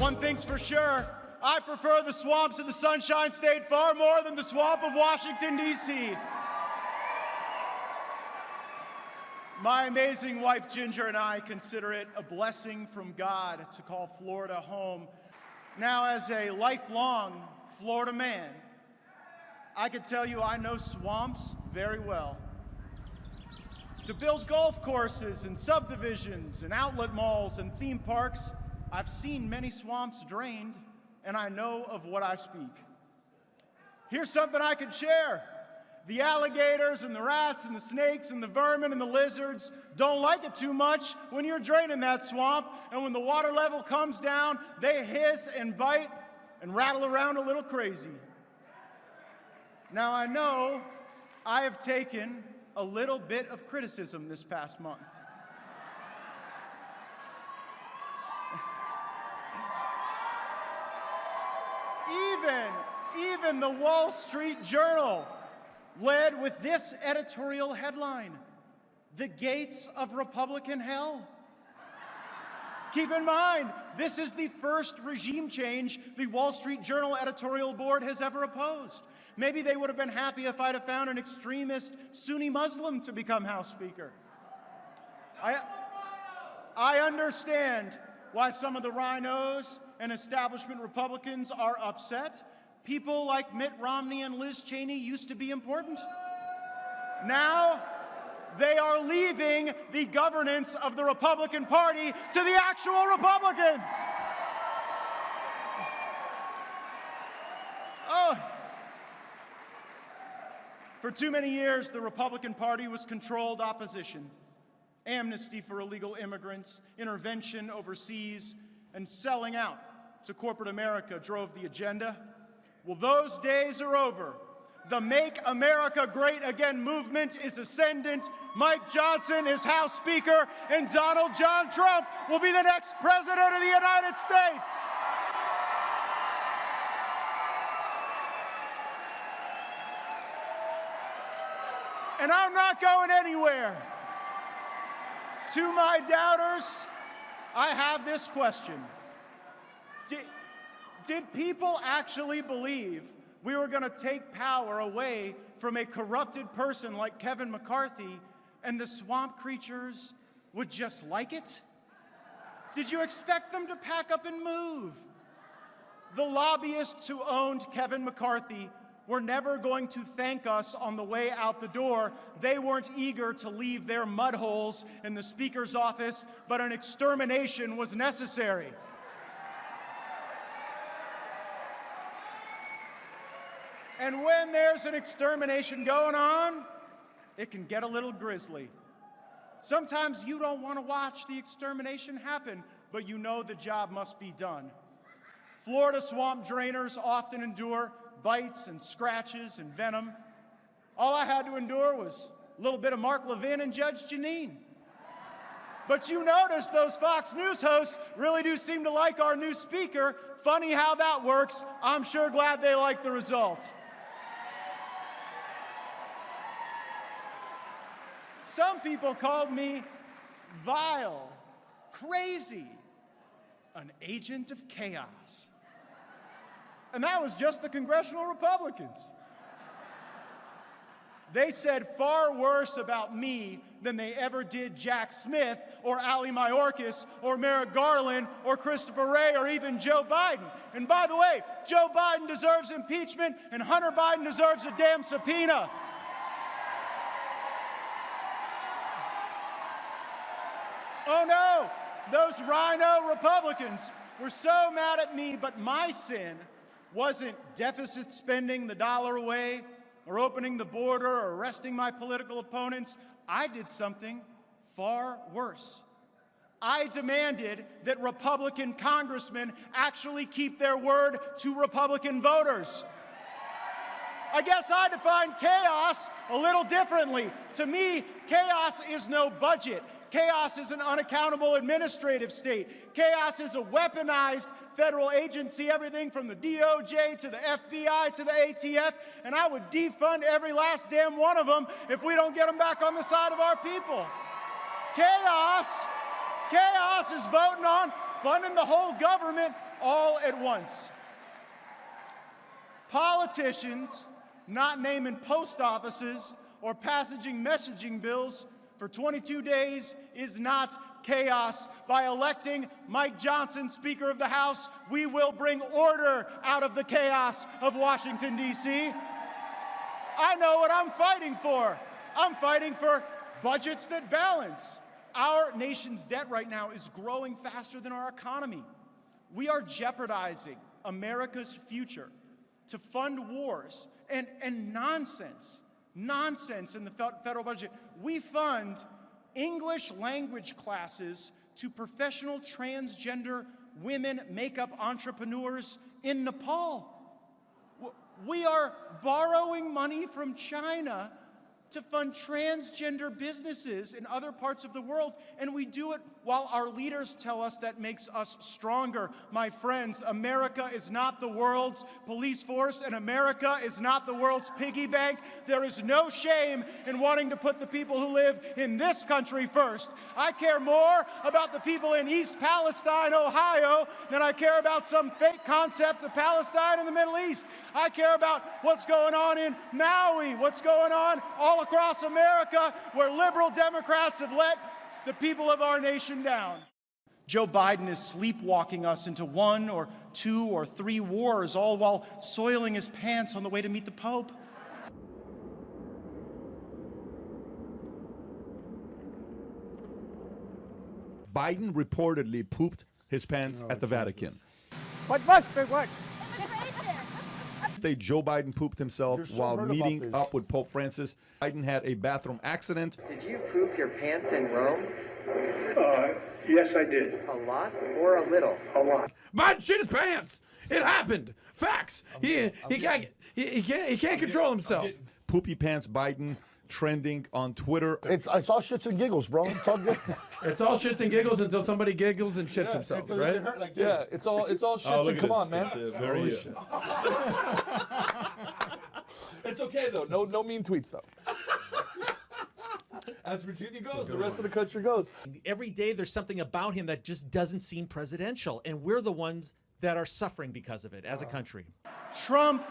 One thing's for sure, I prefer the swamps of the Sunshine State far more than the swamp of Washington, D.C. My amazing wife, Ginger, and I consider it a blessing from God to call Florida home. Now, as a lifelong Florida man, I can tell you I know swamps very well. To build golf courses and subdivisions and outlet malls and theme parks, I've seen many swamps drained, and I know of what I speak. Here's something I can share. The alligators and the rats and the snakes and the vermin and the lizards don't like it too much when you're draining that swamp, and when the water level comes down, they hiss and bite and rattle around a little crazy. Now, I know I have taken a little bit of criticism this past month. Even the Wall Street Journal led with this editorial headline: "The Gates of Republican Hell." Keep in mind, this is the first regime change the Wall Street Journal editorial board has ever opposed. Maybe they would have been happy if I'd have found an extremist Sunni Muslim to become House Speaker. I understand why some of the rhinos and establishment Republicans are upset. People like Mitt Romney and Liz Cheney used to be important. Now, they are leaving the governance of the Republican Party to the actual Republicans. Oh. For too many years, the Republican Party was controlled opposition. Amnesty for illegal immigrants, intervention overseas, and selling out to corporate America drove the agenda. Well, those days are over. The Make America Great Again movement is ascendant. Mike Johnson is House Speaker, and Donald John Trump will be the next President of the United States. And I'm not going anywhere. To my doubters, I have this question. Did people actually believe we were going to take power away from a corrupted person like Kevin McCarthy, and the swamp creatures would just like it? Did you expect them to pack up and move? The lobbyists who owned Kevin McCarthy were never going to thank us on the way out the door. They weren't eager to leave their mud holes in the Speaker's office, but an extermination was necessary. And when there's an extermination going on, it can get a little grisly. Sometimes you don't want to watch the extermination happen, but you know the job must be done. Florida swamp drainers often endure bites and scratches and venom. All I had to endure was a little bit of Mark Levin and Judge Jeanine. But you notice those Fox News hosts really do seem to like our new speaker. Funny how that works. I'm sure glad they like the result. Some people called me vile, crazy, an agent of chaos. And that was just the congressional Republicans. They said far worse about me than they ever did Jack Smith or Ali Mayorkas or Merrick Garland or Christopher Wray or even Joe Biden. And by the way, Joe Biden deserves impeachment and Hunter Biden deserves a damn subpoena. Oh no, those rhino Republicans were so mad at me, but my sin wasn't deficit spending the dollar away or opening the border or arresting my political opponents. I did something far worse. I demanded that Republican congressmen actually keep their word to Republican voters. I guess I define chaos a little differently. To me, chaos is no budget. Chaos is an unaccountable administrative state. Chaos is a weaponized federal agency, everything from the DOJ to the FBI to the ATF, and I would defund every last damn one of them if we don't get them back on the side of our people. Chaos is voting on funding the whole government all at once. Politicians not naming post offices or passing messaging bills for 22 days is not chaos. By electing Mike Johnson Speaker of the House, we will bring order out of the chaos of Washington, D.C. I know what I'm fighting for. I'm fighting for budgets that balance. Our nation's debt right now is growing faster than our economy. We are jeopardizing America's future to fund wars and nonsense in the federal budget. We fund English language classes to professional transgender women makeup entrepreneurs in Nepal. We are borrowing money from China to fund transgender businesses in other parts of the world, and we do it while our leaders tell us that makes us stronger. My friends, America is not the world's police force, and America is not the world's piggy bank. There is no shame in wanting to put the people who live in this country first. I care more about the people in East Palestine, Ohio, than I care about some fake concept of Palestine in the Middle East. I care about what's going on in Maui, what's going on all across America, where liberal Democrats have let the people of our nation down. Joe Biden is sleepwalking us into 1 or 2 or 3 wars, all while soiling his pants on the way to meet the Pope. Biden reportedly pooped his pants at the Vatican. What must be what? Joe Biden pooped himself while meeting up with Pope Francis. Biden had a bathroom accident. Did you poop your pants in Rome? Yes, I did. A lot or a little? A lot. Biden shit his pants. It happened. Facts. He can't control himself. Poopy Pants Biden trending on Twitter. It's all shits and giggles, bro. It's all good. It's all shits and giggles until somebody giggles and shits themselves, right? Yeah, it's all shits and come on, man. It's okay though. No mean tweets though. As Virginia goes, the rest of the country goes. Every day there's something about him that just doesn't seem presidential, and we're the ones that are suffering because of it as a country. Trump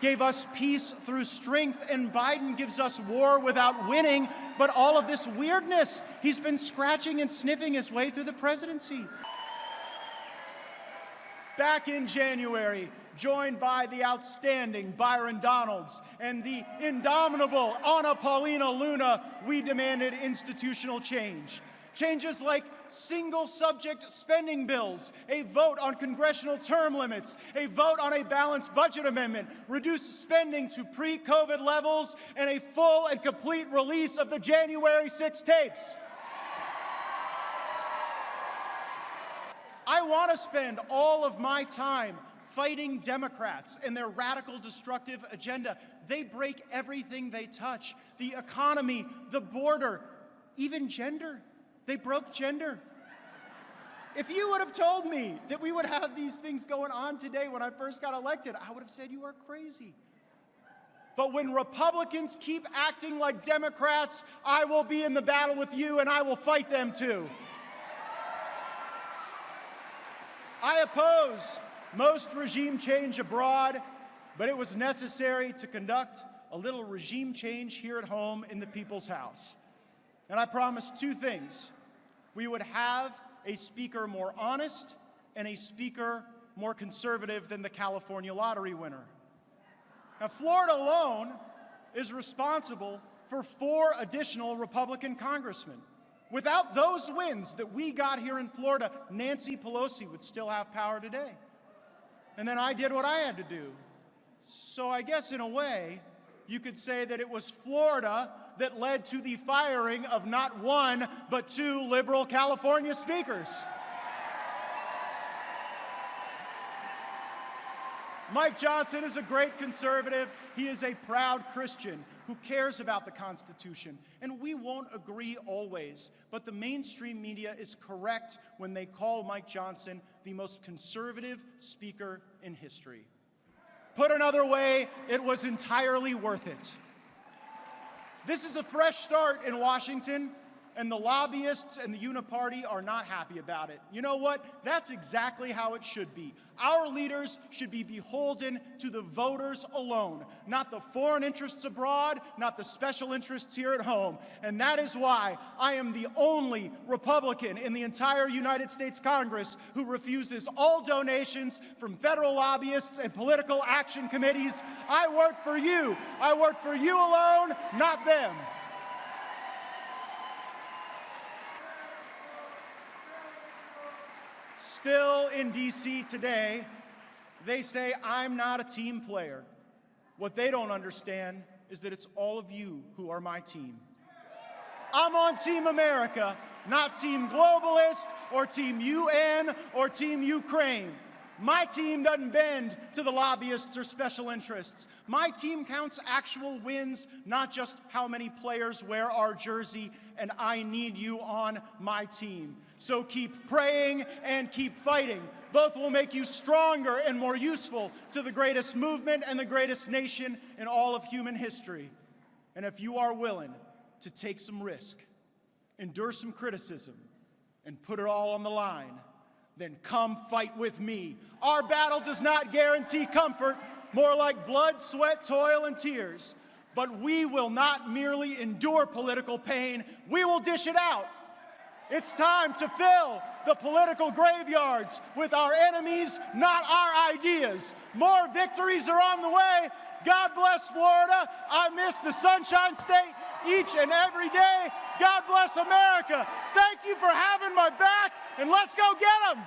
gave us peace through strength, and Biden gives us war without winning. But all of this weirdness, he's been scratching and sniffing his way through the presidency. Back in January, joined by the outstanding Byron Donalds and the indomitable Anna Paulina Luna, we demanded institutional change. Changes like single-subject spending bills, a vote on congressional term limits, a vote on a balanced budget amendment, reduced spending to pre-COVID levels, and a full and complete release of the January 6 tapes. I want to spend all of my time fighting Democrats and their radical destructive agenda. They break everything they touch. The economy, the border, even gender. They broke gender. If you would have told me that we would have these things going on today when I first got elected, I would have said you are crazy. But when Republicans keep acting like Democrats, I will be in the battle with you and I will fight them too. I oppose most regime change abroad, but it was necessary to conduct a little regime change here at home in the People's House. And I promised 2 things. We would have a speaker more honest and a speaker more conservative than the California lottery winner. Now, Florida alone is responsible for 4 additional Republican congressmen. Without those wins that we got here in Florida, Nancy Pelosi would still have power today. And then I did what I had to do. So I guess in a way, you could say that it was Florida that led to the firing of not 1, but 2 liberal California speakers. Mike Johnson is a great conservative. He is a proud Christian who cares about the Constitution. And we won't agree always, but the mainstream media is correct when they call Mike Johnson the most conservative speaker in history. Put another way, it was entirely worth it. This is a fresh start in Washington, And the lobbyists and the uniparty are not happy about it. You know what? That's exactly how it should be. Our leaders should be beholden to the voters alone, not the foreign interests abroad, not the special interests here at home. And that is why I am the only Republican in the entire United States Congress who refuses all donations from federal lobbyists and political action committees. I work for you. I work for you alone, not them. Still in D.C. today, they say I'm not a team player. What they don't understand is that it's all of you who are my team. I'm on Team America, not Team Globalist or Team UN or Team Ukraine. My team doesn't bend to the lobbyists or special interests. My team counts actual wins, not just how many players wear our jersey, and I need you on my team. So keep praying and keep fighting. Both will make you stronger and more useful to the greatest movement and the greatest nation in all of human history. And if you are willing to take some risk, endure some criticism, and put it all on the line, then come fight with me. Our battle does not guarantee comfort, more like blood, sweat, toil, and tears. But we will not merely endure political pain, we will dish it out. It's time to fill the political graveyards with our enemies, not our ideas. More victories are on the way. God bless Florida. I miss the Sunshine State each and every day. God bless America. Thank you for having my back, and let's go get them.